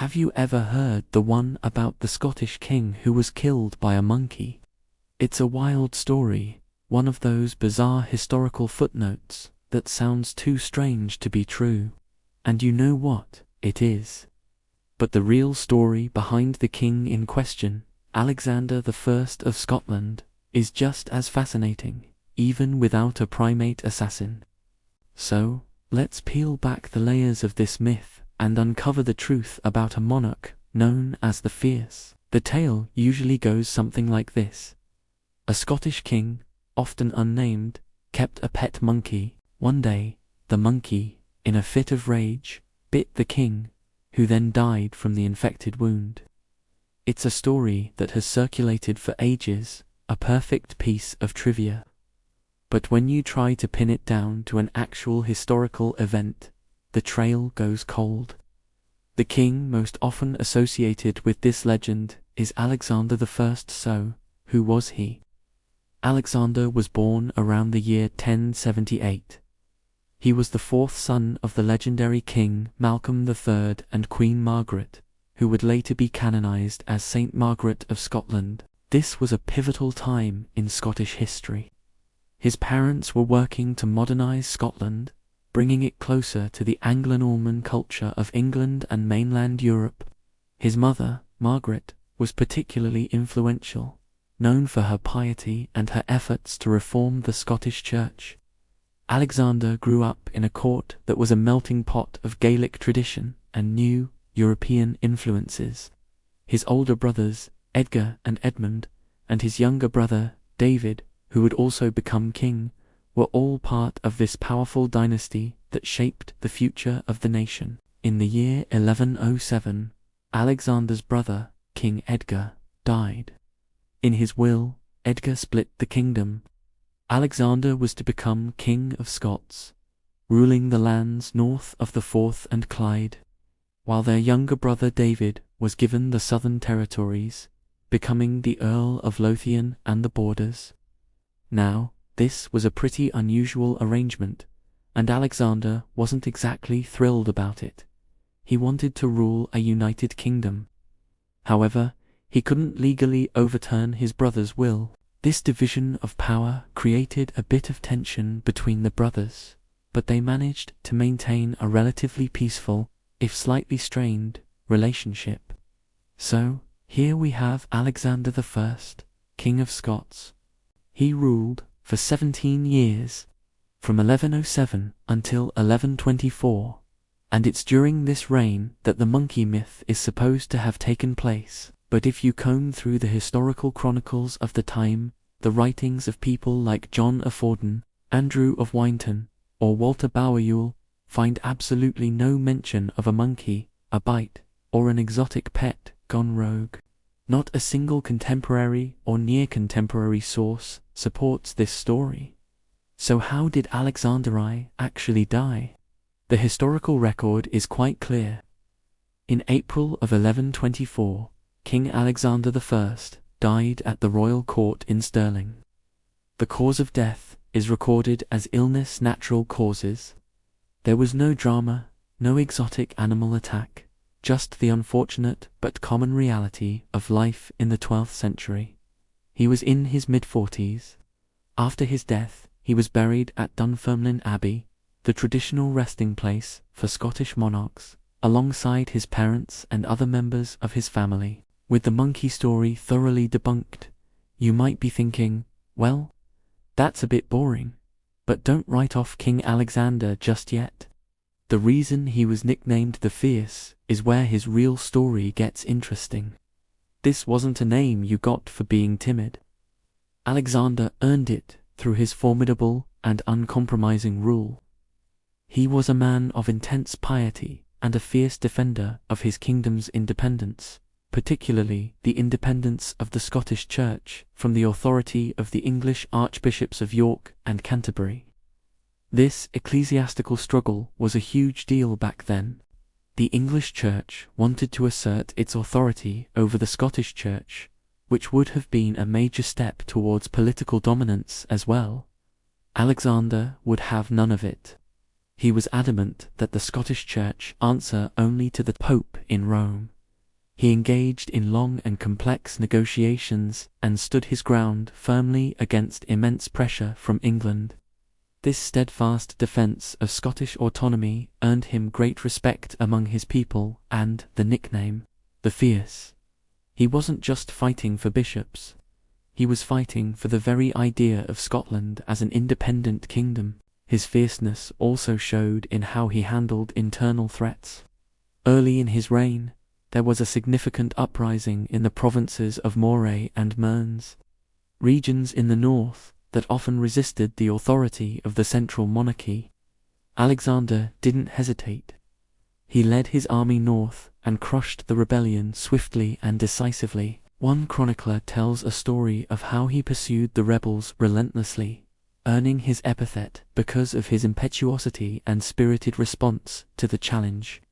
Have you ever heard the one about the Scottish king who was killed by a monkey? It's a wild story, one of those bizarre historical footnotes that sounds too strange to be true. And you know what? It is. But the real story behind the king in question, Alexander I of Scotland, is just as fascinating, even without a primate assassin. So, let's peel back the layers of this myth and uncover the truth about a monarch known as the Fierce. The tale usually goes something like this. A Scottish king, often unnamed, kept a pet monkey. One day, the monkey, in a fit of rage, bit the king, who then died from the infected wound. It's a story that has circulated for ages, a perfect piece of trivia. But when you try to pin it down to an actual historical event, the trail goes cold. The king most often associated with this legend is Alexander I. So, who was he? Alexander was born around the year 1078. He was the fourth son of the legendary King Malcolm III and Queen Margaret, who would later be canonized as Saint Margaret of Scotland. This was a pivotal time in Scottish history. His parents were working to modernize Scotland, bringing it closer to the Anglo-Norman culture of England and mainland Europe. His mother, Margaret, was particularly influential, known for her piety and her efforts to reform the Scottish Church. Alexander grew up in a court that was a melting pot of Gaelic tradition and new European influences. His older brothers, Edgar and Edmund, and his younger brother, David, who would also become king, were all part of this powerful dynasty that shaped the future of the nation. In the year 1107, Alexander's brother, King Edgar, died. In his will, Edgar split the kingdom. Alexander was to become King of Scots, ruling the lands north of the Forth and Clyde, while their younger brother David was given the southern territories, becoming the Earl of Lothian and the Borders. Now, this was a pretty unusual arrangement, and Alexander wasn't exactly thrilled about it. He wanted to rule a united kingdom. However, he couldn't legally overturn his brother's will. This division of power created a bit of tension between the brothers, but they managed to maintain a relatively peaceful, if slightly strained, relationship. So, here we have Alexander I, King of Scots. He ruled for 17 years, from 1107 until 1124, and it's during this reign that the monkey myth is supposed to have taken place. But if you comb through the historical chronicles of the time, the writings of people like John of Fordun, Andrew of Winton, or Walter Bowerule find absolutely no mention of a monkey, a bite, or an exotic pet gone rogue. Not a single contemporary or near-contemporary source supports this story. So how did Alexander I actually die? The historical record is quite clear. In April of 1124, King Alexander I died at the royal court in Stirling. The cause of death is recorded as illness natural causes. There was no drama, no exotic animal attack, just the unfortunate but common reality of life in the 12th century. He was in his mid-40s. After his death, he was buried at Dunfermline Abbey, the traditional resting place for Scottish monarchs, alongside his parents and other members of his family. With the monkey story thoroughly debunked, you might be thinking, well, that's a bit boring, but don't write off King Alexander just yet. The reason he was nicknamed the Fierce is where his real story gets interesting. This wasn't a name you got for being timid. Alexander earned it through his formidable and uncompromising rule. He was a man of intense piety and a fierce defender of his kingdom's independence, particularly the independence of the Scottish Church from the authority of the English Archbishops of York and Canterbury. This ecclesiastical struggle was a huge deal back then. The English Church wanted to assert its authority over the Scottish Church, which would have been a major step towards political dominance as well. Alexander would have none of it. He was adamant that the Scottish Church answer only to the Pope in Rome. He engaged in long and complex negotiations and stood his ground firmly against immense pressure from England. This steadfast defense of Scottish autonomy earned him great respect among his people and the nickname, the Fierce. He wasn't just fighting for bishops. He was fighting for the very idea of Scotland as an independent kingdom. His fierceness also showed in how he handled internal threats. Early in his reign, there was a significant uprising in the provinces of Moray and Mearns, regions in the north that often resisted the authority of the central monarchy. Alexander didn't hesitate. He led his army north and crushed the rebellion swiftly and decisively. One chronicler tells a story of how he pursued the rebels relentlessly, earning his epithet because of his impetuosity and spirited response to the challenge.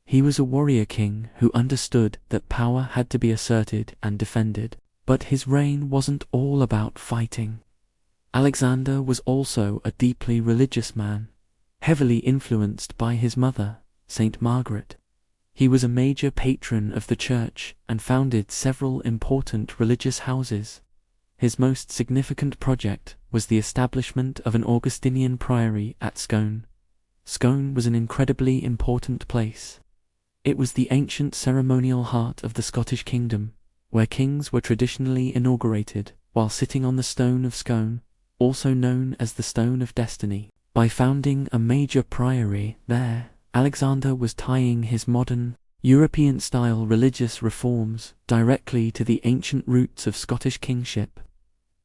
He was a warrior king who understood that power had to be asserted and defended, but his reign wasn't all about fighting. Alexander was also a deeply religious man, heavily influenced by his mother, Saint Margaret. He was a major patron of the church and founded several important religious houses. His most significant project was the establishment of an Augustinian priory at Scone. Scone was an incredibly important place. It was the ancient ceremonial heart of the Scottish kingdom, where kings were traditionally inaugurated while sitting on the Stone of Scone, also known as the Stone of Destiny. By founding a major priory there, Alexander was tying his modern, European-style religious reforms directly to the ancient roots of Scottish kingship.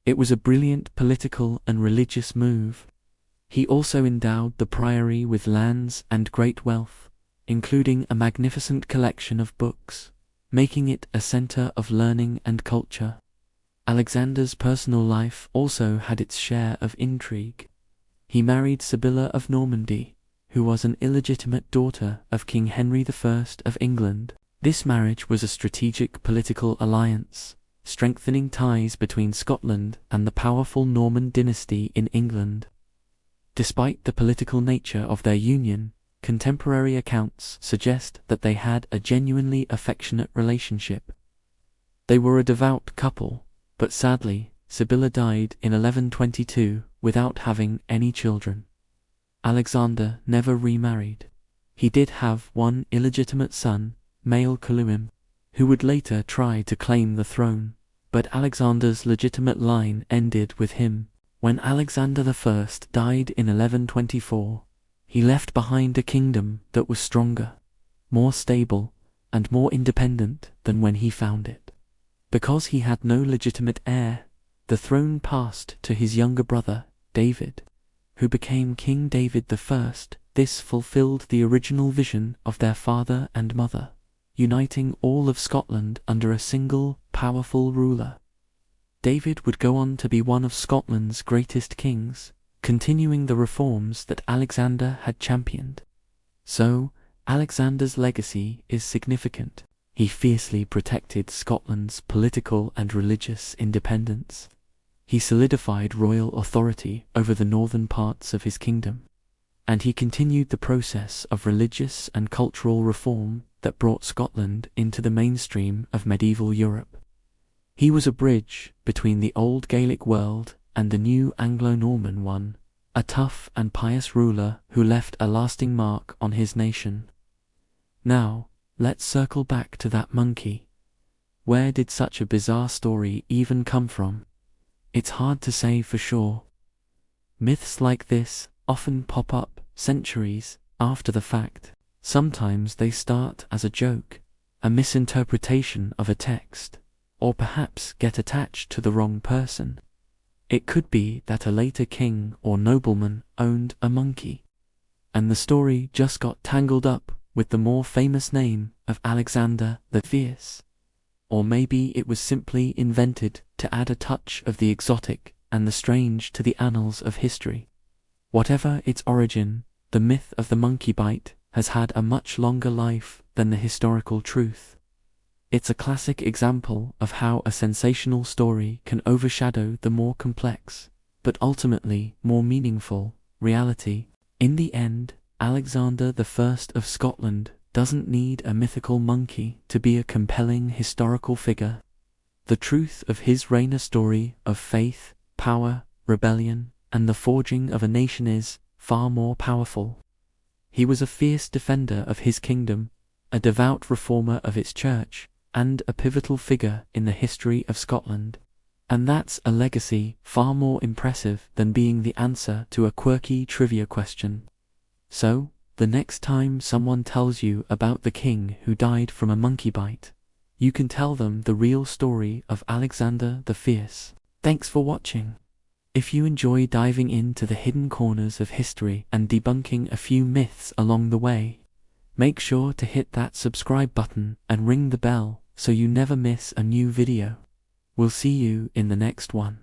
It was a brilliant political and religious move. He also endowed the priory with lands and great wealth, including a magnificent collection of books, making it a center of learning and culture. Alexander's personal life also had its share of intrigue. He married Sibylla of Normandy, who was an illegitimate daughter of King Henry I of England. This marriage was a strategic political alliance, strengthening ties between Scotland and the powerful Norman dynasty in England. Despite the political nature of their union, contemporary accounts suggest that they had a genuinely affectionate relationship. They were a devout couple, but sadly, Sibylla died in 1122 without having any children. Alexander never remarried. He did have one illegitimate son, Mael Coluim, who would later try to claim the throne, but Alexander's legitimate line ended with him. When Alexander I died in 1124, he left behind a kingdom that was stronger, more stable, and more independent than when he found it. Because he had no legitimate heir, the throne passed to his younger brother, David, who became King David I. This fulfilled the original vision of their father and mother, uniting all of Scotland under a single, powerful ruler. David would go on to be one of Scotland's greatest kings, continuing the reforms that Alexander had championed. So, Alexander's legacy is significant. He fiercely protected Scotland's political and religious independence. He solidified royal authority over the northern parts of his kingdom, and he continued the process of religious and cultural reform that brought Scotland into the mainstream of medieval Europe. He was a bridge between the old Gaelic world and the new Anglo-Norman one, a tough and pious ruler who left a lasting mark on his nation. Now, let's circle back to that monkey. Where did such a bizarre story even come from? It's hard to say for sure. Myths like this often pop up centuries after the fact. Sometimes they start as a joke, a misinterpretation of a text, or perhaps get attached to the wrong person. It could be that a later king or nobleman owned a monkey, and the story just got tangled up with the more famous name of Alexander the Fierce. Or maybe it was simply invented to add a touch of the exotic and the strange to the annals of history. Whatever its origin, the myth of the monkey bite has had a much longer life than the historical truth. It's a classic example of how a sensational story can overshadow the more complex, but ultimately more meaningful, reality. In the end, Alexander I of Scotland doesn't need a mythical monkey to be a compelling historical figure. The truth of his reign, a story of faith, power, rebellion, and the forging of a nation, is far more powerful. He was a fierce defender of his kingdom, a devout reformer of its church, and a pivotal figure in the history of Scotland. And that's a legacy far more impressive than being the answer to a quirky trivia question. So, the next time someone tells you about the king who died from a monkey bite, you can tell them the real story of Alexander the Fierce. Thanks for watching. If you enjoy diving into the hidden corners of history and debunking a few myths along the way, make sure to hit that subscribe button and ring the bell so you never miss a new video. We'll see you in the next one.